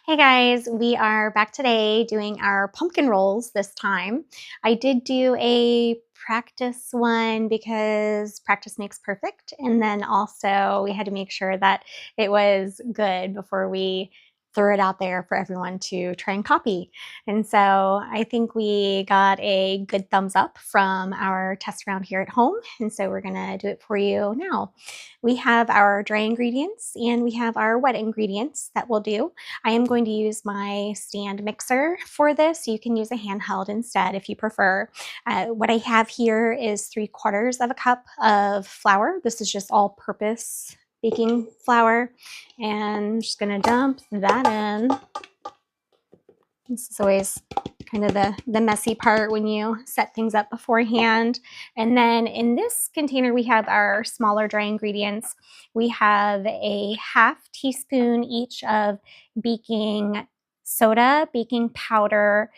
Hey guys, we are back today doing our pumpkin rolls this time. I did do a practice one because practice makes perfect. And then also we had to make sure that it was good before we threw it out there for everyone to try and copy. And so I think we got a good thumbs up from our test round here at home. And so we're gonna do it for you now. We have our dry ingredients and we have our wet ingredients that we'll do. I am going to use my stand mixer for this. You can use a handheld instead if you prefer. What I have here is 3/4 of a cup of flour. This is just all-purpose baking flour. And I'm just gonna dump that in. This is always kind of the messy part when you set things up beforehand. And then in this container, we have our smaller dry ingredients. We have a 1/2 teaspoon each of baking soda, baking powder,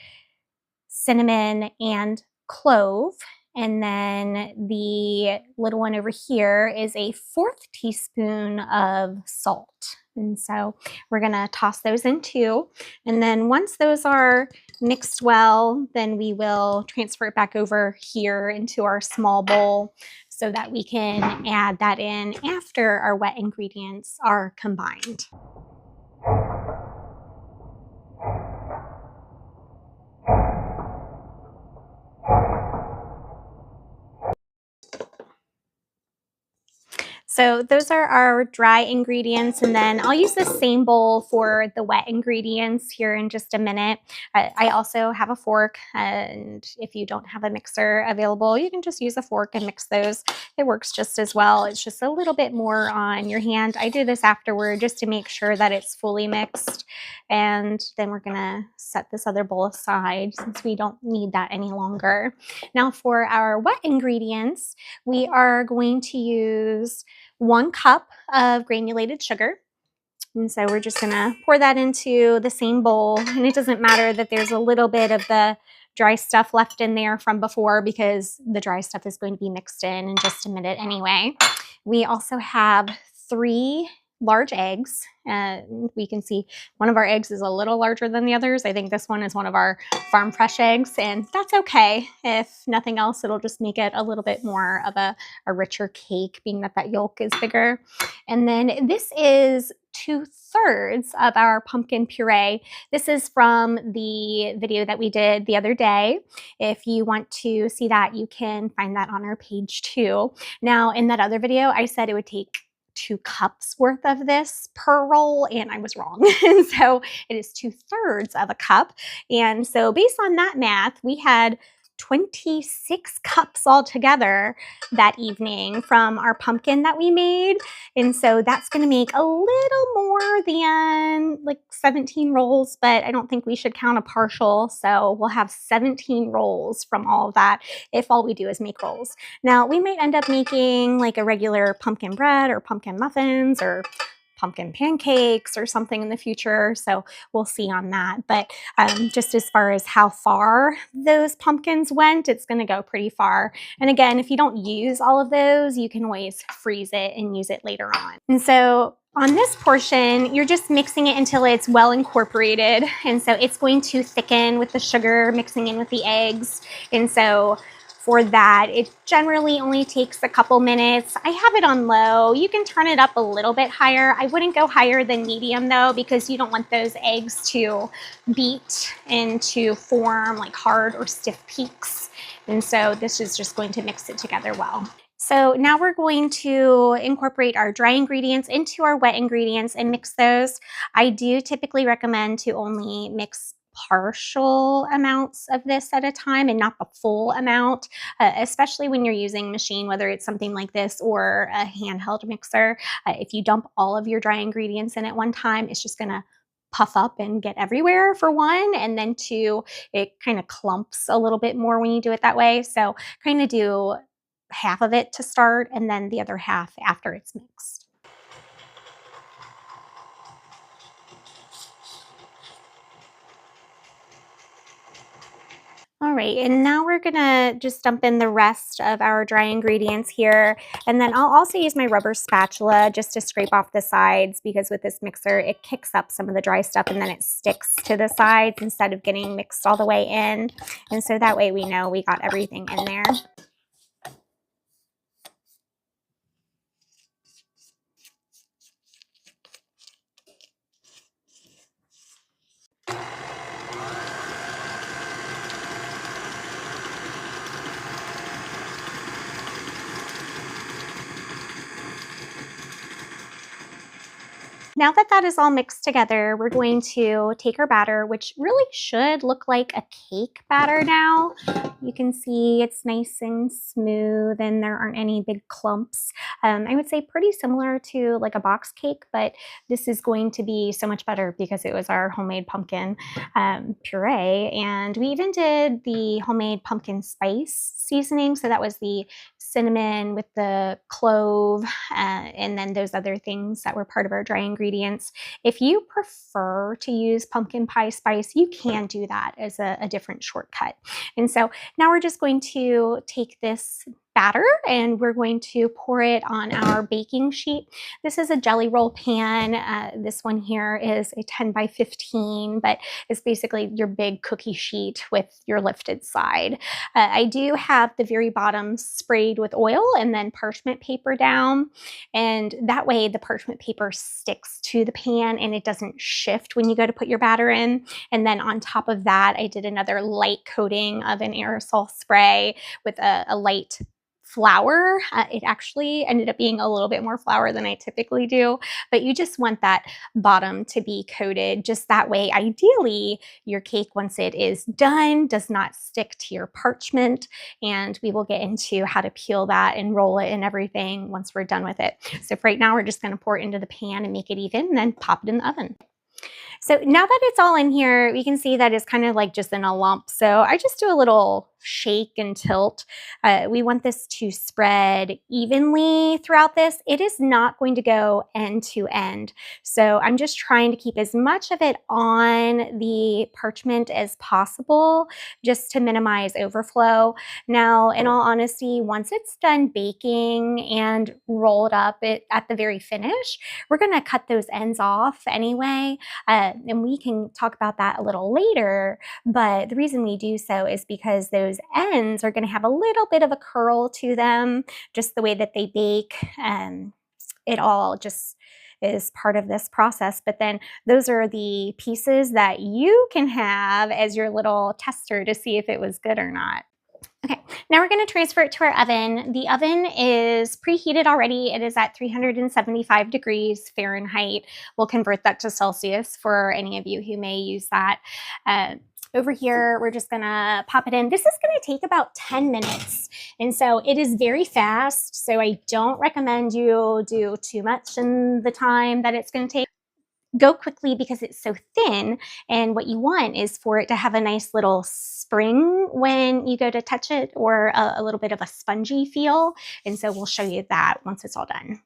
cinnamon, and clove. And then the little one over here is a 1/4 teaspoon of salt. And so we're gonna toss those in too. And then once those are mixed well, then we will transfer it back over here into our small bowl so that we can add that in after our wet ingredients are combined. So those are our dry ingredients, and then I'll use the same bowl for the wet ingredients here in just a minute. I also have a fork, and if you don't have a mixer available, you can just use a fork and mix those. It works just as well. It's just a little bit more on your hand. I do this afterward just to make sure that it's fully mixed, and then we're gonna set this other bowl aside since we don't need that any longer. Now for our wet ingredients, we are going to use 1 cup of granulated sugar. And so we're just gonna pour that into the same bowl. And it doesn't matter that there's a little bit of the dry stuff left in there from before because the dry stuff is going to be mixed in just a minute anyway. We also have 3 large eggs. And we can see one of our eggs is a little larger than the others. I think this one is one of our farm fresh eggs, and that's okay. If nothing else, it'll just make it a little bit more of a richer cake, being that yolk is bigger. And then this is 2/3 of our pumpkin puree. This is from the video that we did the other day. If you want to see that, you can find that on our page too. Now, in that other video, I said it would take 2 cups worth of this per roll, and I was wrong. And so it is 2/3 of a cup. And so based on that math, we had 26 cups altogether that evening from our pumpkin that we made. And so that's going to make a little more than like 17 rolls, but I don't think we should count a partial. So we'll have 17 rolls from all of that if all we do is make rolls. Now we might end up making like a regular pumpkin bread or pumpkin muffins or pumpkin pancakes or something in the future. So we'll see on that. But just as far as how far those pumpkins went, it's going to go pretty far. And again, if you don't use all of those, you can always freeze it and use it later on. And so on this portion, you're just mixing it until it's well incorporated. And so it's going to thicken with the sugar mixing in with the eggs. And so for that, it generally only takes a couple minutes. I have it on low. You can turn it up a little bit higher. I wouldn't go higher than medium though, because you don't want those eggs to beat and to form like hard or stiff peaks. And so this is just going to mix it together well. So now we're going to incorporate our dry ingredients into our wet ingredients and mix those. I do typically recommend to only mix partial amounts of this at a time and not the full amount, especially when you're using machine, whether it's something like this or a handheld mixer. If you dump all of your dry ingredients in at one time, it's just gonna puff up and get everywhere for one, and then two, it kind of clumps a little bit more when you do it that way. So kind of do half of it to start and then the other half after it's mixed. All right, and now we're gonna just dump in the rest of our dry ingredients here. And then I'll also use my rubber spatula just to scrape off the sides, because with this mixer, it kicks up some of the dry stuff and then it sticks to the sides instead of getting mixed all the way in. And so that way we know we got everything in there. Now that that is all mixed together, we're going to take our batter, which really should look like a cake batter now. You can see it's nice and smooth and there aren't any big clumps. I would say pretty similar to like a box cake, but this is going to be so much better because it was our homemade pumpkin puree. And we even did the homemade pumpkin spice seasoning. So that was the cinnamon with the clove and then those other things that were part of our dry ingredients. If you prefer to use pumpkin pie spice, you can do that as a different shortcut. And so now we're just going to take this batter and we're going to pour it on our baking sheet. This is a jelly roll pan. This one here is a 10 by 15, but it's basically your big cookie sheet with your lifted side. I do have the very bottom sprayed with oil and then parchment paper down, and that way the parchment paper sticks to the pan and it doesn't shift when you go to put your batter in. And then on top of that, I did another light coating of an aerosol spray with a light flour. It actually ended up being a little bit more flour than I typically do, but you just want that bottom to be coated just that way. Ideally, your cake, once it is done, does not stick to your parchment, and we will get into how to peel that and roll it and everything once we're done with it. So for right now, we're just going to pour it into the pan and make it even and then pop it in the oven. So now that it's all in here, we can see that it's kind of like just in a lump. So I just do a little shake and tilt. We want this to spread evenly throughout this. It is not going to go end to end. So I'm just trying to keep as much of it on the parchment as possible just to minimize overflow. Now, in all honesty, once it's done baking and rolled up at the very finish, we're going to cut those ends off anyway. And we can talk about that a little later, but the reason we do so is because those ends are going to have a little bit of a curl to them, just the way that they bake. It all just is part of this process. But then those are the pieces that you can have as your little tester to see if it was good or not. Okay, now we're going to transfer it to our oven. The oven is preheated already. It is at 375 degrees Fahrenheit. We'll convert that to Celsius for any of you who may use that. Over here, we're just gonna pop it in. This is gonna take about 10 minutes. And so it is very fast. So I don't recommend you do too much in the time that it's gonna take. Go quickly because it's so thin, and what you want is for it to have a nice little spring when you go to touch it, or a little bit of a spongy feel. And so we'll show you that once it's all done.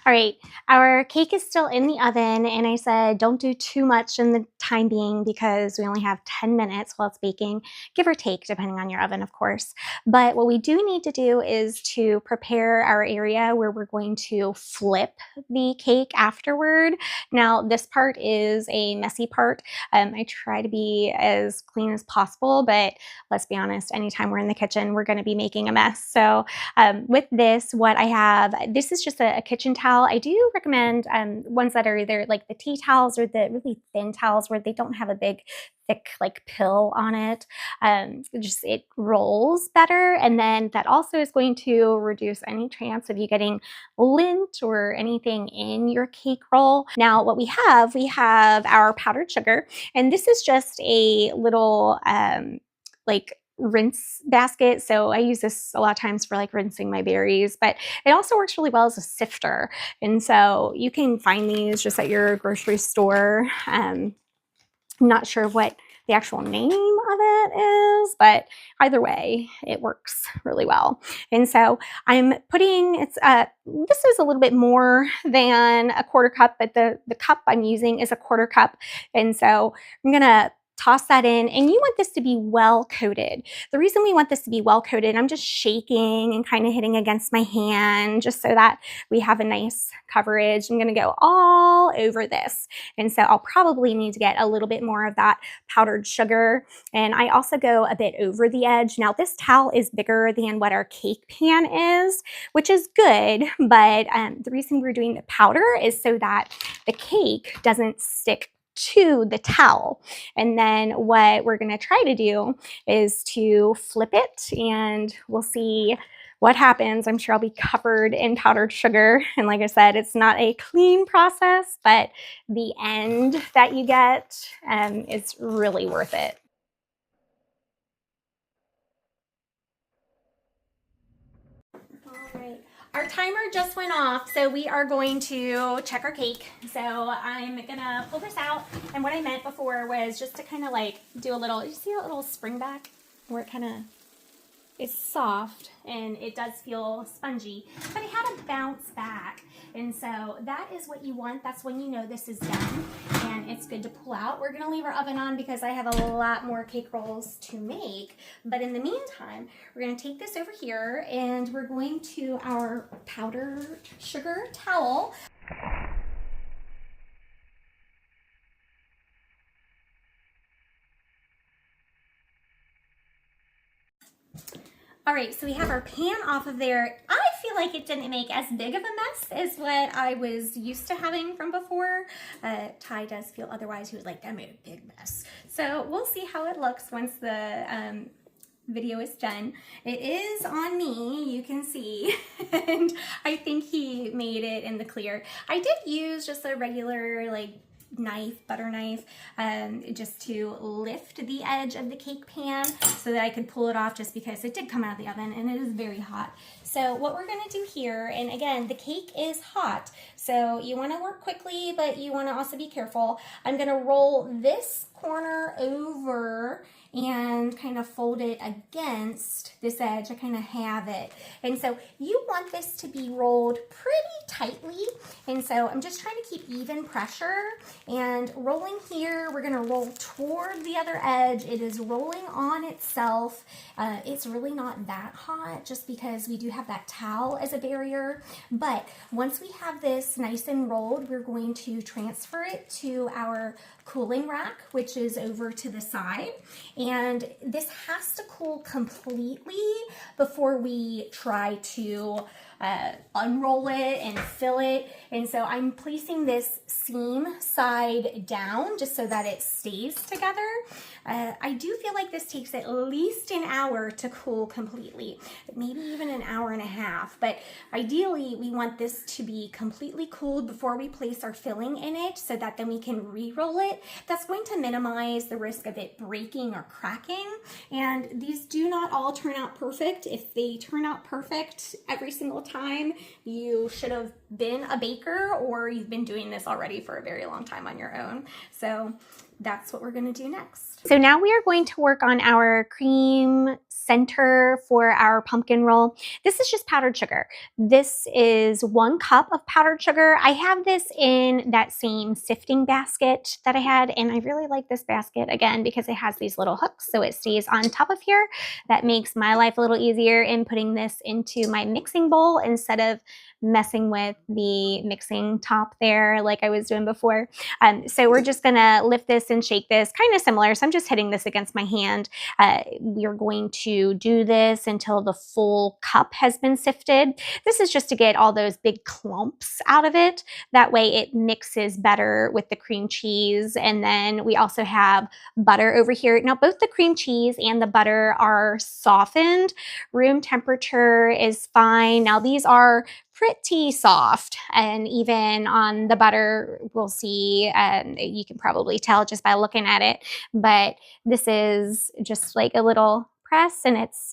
All right, our cake is still in the oven, and I said don't do too much in the time being because we only have 10 minutes while it's baking, give or take, depending on your oven, of course. But what we do need to do is to prepare our area where we're going to flip the cake afterward. Now, this part is a messy part. I try to be as clean as possible, but let's be honest, anytime we're in the kitchen, we're going to be making a mess. So with this, what I have, this is just a kitchen towel. I do recommend ones that are either like the tea towels or the really thin towels where they don't have a big thick like pill on it. It rolls better, and then that also is going to reduce any chance of you getting lint or anything in your cake roll. Now what we have our powdered sugar, and this is just a little like rinse basket. So I use this a lot of times for like rinsing my berries, but it also works really well as a sifter. And so you can find these just at your grocery store. I'm not sure what the actual name of it is, but either way, it works really well. And so I'm putting, this is a little bit more than a quarter cup, but the cup I'm using is a quarter cup. And so I'm gonna toss that in, and you want this to be well coated. The reason we want this to be well coated, I'm just shaking and kind of hitting against my hand just so that we have a nice coverage. I'm going to go all over this, and so I'll probably need to get a little bit more of that powdered sugar, and I also go a bit over the edge. Now this towel is bigger than what our cake pan is, which is good, but the reason we're doing the powder is so that the cake doesn't stick to the towel. And then what we're going to try to do is to flip it, and we'll see what happens. I'm sure I'll be covered in powdered sugar, and like I said, it's not a clean process, but the end that you get is really worth it. All right. Our timer just went off, so we are going to check our cake. So I'm gonna pull this out, and what I meant before was just to kind of like do a little, you see a little spring back where it kind of is soft and it does feel spongy, but it had a bounce back. And so that is what you want. That's when you know this is done and it's good to pull out. We're gonna leave our oven on because I have a lot more cake rolls to make. But in the meantime, we're gonna take this over here and we're going to our powdered sugar towel. All right, so we have our pan off of there. I feel like it didn't make as big of a mess as what I was used to having from before. Ty does feel otherwise. He was like, that made a big mess. So we'll see how it looks once the video is done. It is on me, you can see, and I think he made it in the clear. I did use just a regular like butter knife, just to lift the edge of the cake pan so that I could pull it off, just because it did come out of the oven and it is very hot. So what we're gonna do here, and again, the cake is hot, so you wanna work quickly, but you wanna also be careful. I'm gonna roll this corner over and kind of fold it against this edge. I kind of have it. And so you want this to be rolled pretty tightly. And so I'm just trying to keep even pressure and rolling here. We're gonna roll toward the other edge. It is rolling on itself. It's really not that hot just because we do have that towel as a barrier. But once we have this nice and rolled, we're going to transfer it to our cooling rack, which is over to the side. And this has to cool completely before we try to unroll it and fill it. And so I'm placing this seam side down just so that it stays together. I do feel like this takes at least an hour to cool completely, maybe even an hour and a half. But ideally, we want this to be completely cooled before we place our filling in it so that then we can re-roll it. That's going to minimize the risk of it breaking or cracking. And these do not all turn out perfect. If they turn out perfect every single time, you should have been a baker or you've been doing this already for a very long time on your own. So that's what we're going to do next. So now we are going to work on our cream center for our pumpkin roll. This is just powdered sugar. This is 1 cup of powdered sugar. I have this in that same sifting basket that I had, and I really like this basket again because it has these little hooks so it stays on top of here. That makes my life a little easier in putting this into my mixing bowl instead of messing with the mixing top there like I was doing before. So we're just gonna lift this and shake this, kind of similar. So I'm just hitting this against my hand. We're going to do this until the full cup has been sifted. This is just to get all those big clumps out of it. That way it mixes better with the cream cheese. And then we also have butter over here. Now both the cream cheese and the butter are softened. Room temperature is fine. Now these are pretty soft, and even on the butter we'll see, you can probably tell just by looking at it, but this is just like a little press and it's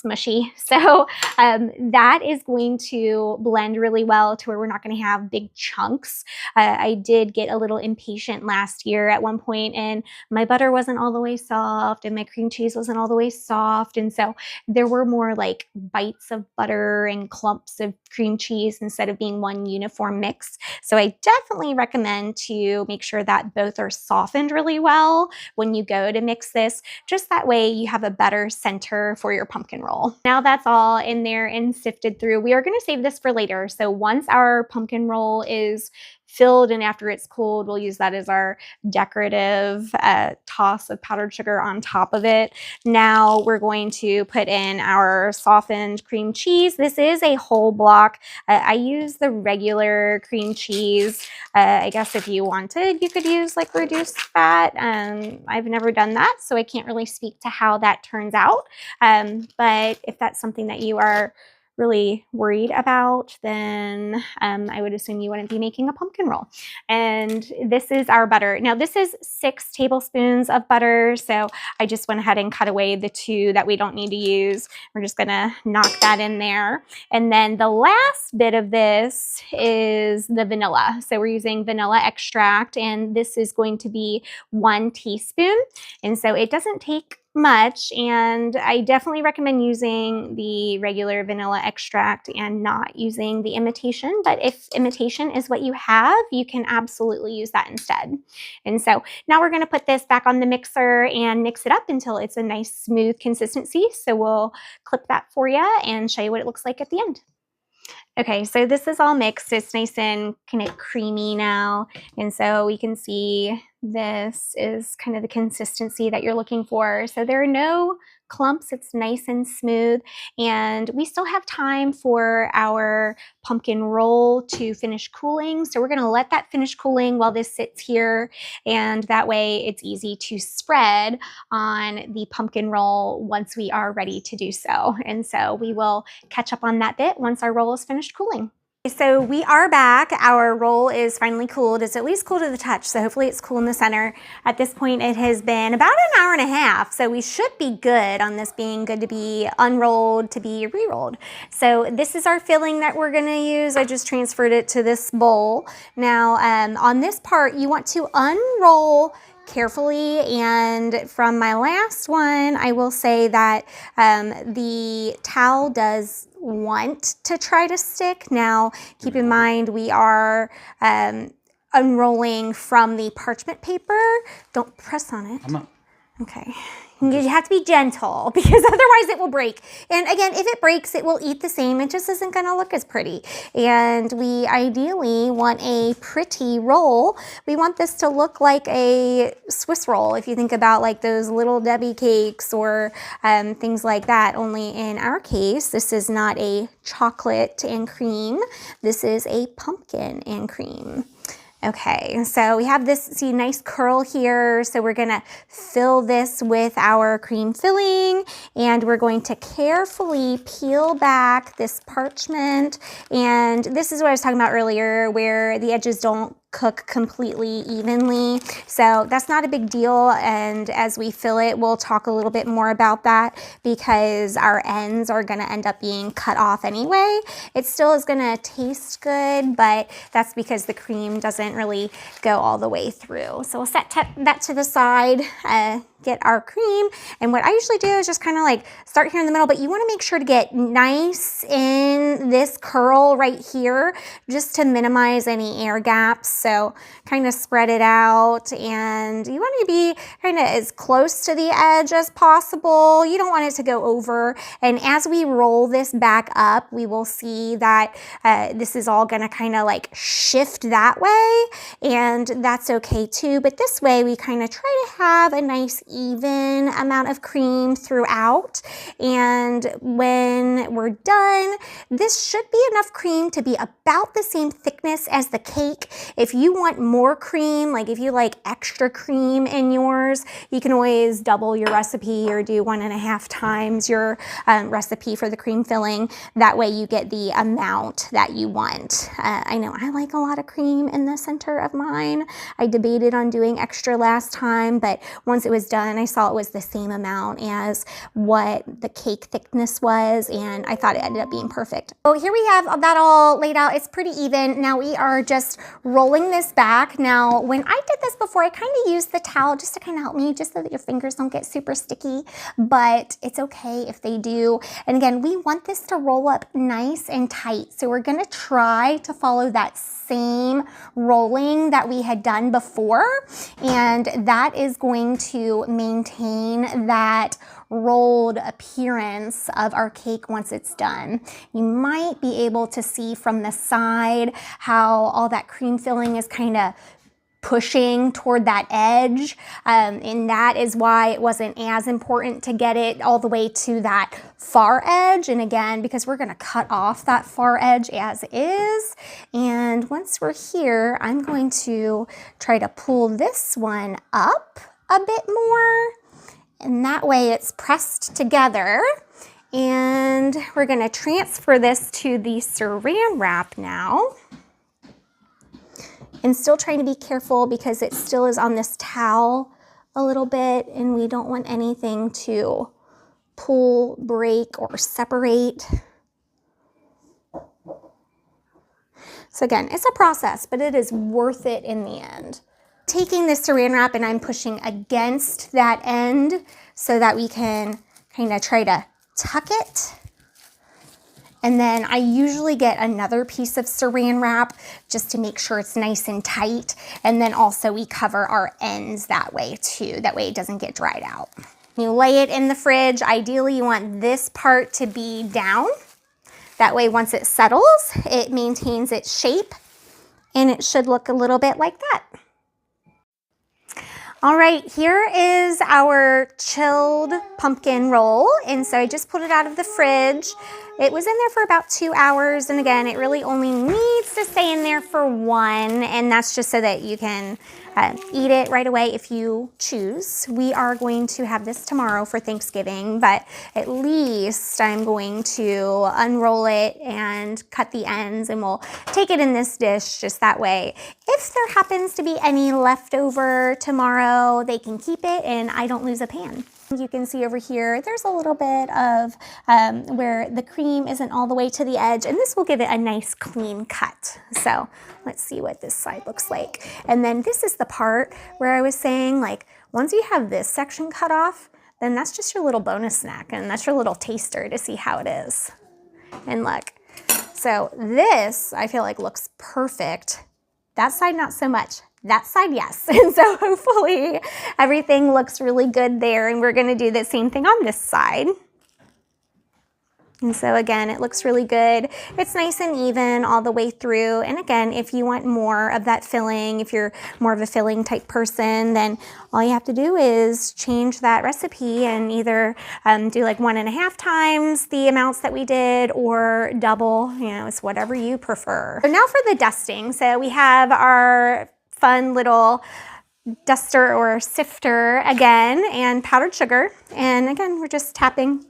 smushy. So that is going to blend really well to where we're not going to have big chunks. I did get a little impatient last year at one point, and my butter wasn't all the way soft and my cream cheese wasn't all the way soft. And so there were more like bites of butter and clumps of cream cheese instead of being one uniform mix. So I definitely recommend to make sure that both are softened really well when you go to mix this. Just that way you have a better center for your pumpkin roll. Now that's all in there and sifted through. We are going to save this for later. So once our pumpkin roll is filled and after it's cooled, we'll use that as our decorative toss of powdered sugar on top of it. Now we're going to put in our softened cream cheese. This is a whole block. I use the regular cream cheese. I guess if you wanted, you could use like reduced fat. I've never done that, so I can't really speak to how that turns out. But if that's something that you are really worried about, then I would assume you wouldn't be making a pumpkin roll. And this is our butter. Now this is 6 tablespoons of butter, so I just went ahead and cut away the 2 that we don't need to use. We're just gonna knock that in there. And then the last bit of this is the vanilla. So we're using vanilla extract, and this is going to be 1 teaspoon. And so it doesn't take much, and I definitely recommend using the regular vanilla extract and not using the imitation. But if imitation is what you have, you can absolutely use that instead. And so now we're going to put this back on the mixer and mix it up until it's a nice smooth consistency. So we'll clip that for you and show you what it looks like at the end. Okay, so this is all mixed. It's nice and kind of creamy now. And so we can see this is kind of the consistency that you're looking for. So there are no clumps. It's nice and smooth. And we still have time for our pumpkin roll to finish cooling. So we're going to let that finish cooling while this sits here. And that way it's easy to spread on the pumpkin roll once we are ready to do so. And so we will catch up on that bit once our roll is finished cooling. So we are back. Our roll is finally cooled. It's at least cool to the touch, so hopefully it's cool in the center. At this point, it has been about an hour and a half, so we should be good on this being good to be unrolled, to be re-rolled. So this is our filling that we're gonna use. I just transferred it to this bowl. Now, on this part, you want to unroll carefully, and from my last one, I will say that the towel does want to try to stick. Now, keep in mind we are unrolling from the parchment paper. Don't press on it. I'm not. Okay. You have to be gentle because otherwise it will break. And again, if it breaks, it will eat the same. It just isn't going to look as pretty. And we ideally want a pretty roll. We want this to look like a Swiss roll. If you think about like those little Debbie cakes or things like that, only in our case, this is not a chocolate and cream. This is a pumpkin and cream. Okay, so we have this, see, nice curl here. So we're gonna fill this with our cream filling, and we're going to carefully peel back this parchment. And this is what I was talking about earlier, where the edges don't cook completely evenly. So that's not a big deal. And as we fill it, we'll talk a little bit more about that because our ends are gonna end up being cut off anyway. It still is gonna taste good, but that's because the cream doesn't really go all the way through. So we'll set that to the side, get our cream. And what I usually do is just kind of like start here in the middle, but you want to make sure to get nice in this curl right here just to minimize any air gaps. So kind of spread it out, and you want to be kind of as close to the edge as possible. You don't want it to go over. And as we roll this back up, we will see that this is all going to kind of like shift that way, and that's okay too. But this way we kind of try to have a nice even amount of cream throughout. And when we're done, this should be enough cream to be about the same thickness as the cake. If you want more cream, like if you like extra cream in yours, you can always double your recipe or do 1.5 times your recipe for the cream filling. That way you get the amount that you want. I know I like a lot of cream in the center of mine. I debated on doing extra last time, but once it was done, done, I saw it was the same amount as what the cake thickness was, and I thought it ended up being perfect. So here we have that all laid out. It's pretty even. Now we are just rolling this back. Now, when I did this before, I kind of used the towel just to kind of help me, just so that your fingers don't get super sticky, but it's okay if they do. And again, we want this to roll up nice and tight. So we're gonna try to follow that same rolling that we had done before, and that is going to maintain that rolled appearance of our cake once it's done. You might be able to see from the side how all that cream filling is kind of pushing toward that edge, and that is why it wasn't as important to get it all the way to that far edge. And again, because we're gonna cut off that far edge as is, and once we're here, I'm going to try to pull this one up a bit more, and that way it's pressed together. And we're gonna transfer this to the saran wrap now. And still trying to be careful because it still is on this towel a little bit, and we don't want anything to pull, break, or separate. So again, it's a process, but it is worth it in the end. Taking this saran wrap and I'm pushing against that end so that we can kind of try to tuck it. And then I usually get another piece of saran wrap just to make sure it's nice and tight. And then also we cover our ends that way too. That way it doesn't get dried out. You lay it in the fridge. Ideally, you want this part to be down. That way, once it settles, it maintains its shape, and it should look a little bit like that. All right, here is our chilled pumpkin roll. And so I just pulled it out of the fridge. It was in there for about 2 hours. And again, it really only needs to stay in there for 1. And that's just so that you can eat it right away if you choose. We are going to have this tomorrow for Thanksgiving, but at least I'm going to unroll it and cut the ends, and we'll take it in this dish just that way. If there happens to be any leftover tomorrow, they can keep it and I don't lose a pan. You can see over here, there's a little bit of where the cream isn't all the way to the edge, and this will give it a nice clean cut. So let's see what this side looks like. And then this is the part where I was saying, like, once you have this section cut off, then that's just your little bonus snack, and that's your little taster to see how it is. And look, so this I feel like looks perfect. That side, not so much. That side, yes. And so hopefully everything looks really good there, and we're gonna do the same thing on this side. And so again, it looks really good. It's nice and even all the way through. And again, if you want more of that filling, if you're more of a filling type person, then all you have to do is change that recipe and either do like 1.5 times the amounts that we did, or double, you know, it's whatever you prefer. So now for the dusting. So we have our fun little duster or sifter again, and powdered sugar. And again, we're just tapping.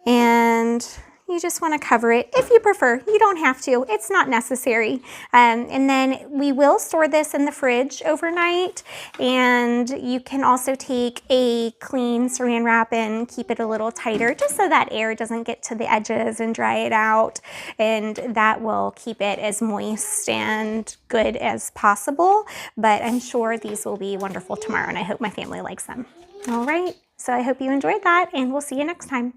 And you just want to cover it if you prefer. You don't have to. It's not necessary. And then we will store this in the fridge overnight. And you can also take a clean saran wrap and keep it a little tighter, just so that air doesn't get to the edges and dry it out. And that will keep it as moist and good as possible. But I'm sure these will be wonderful tomorrow, and I hope my family likes them. All right. So I hope you enjoyed that, and we'll see you next time.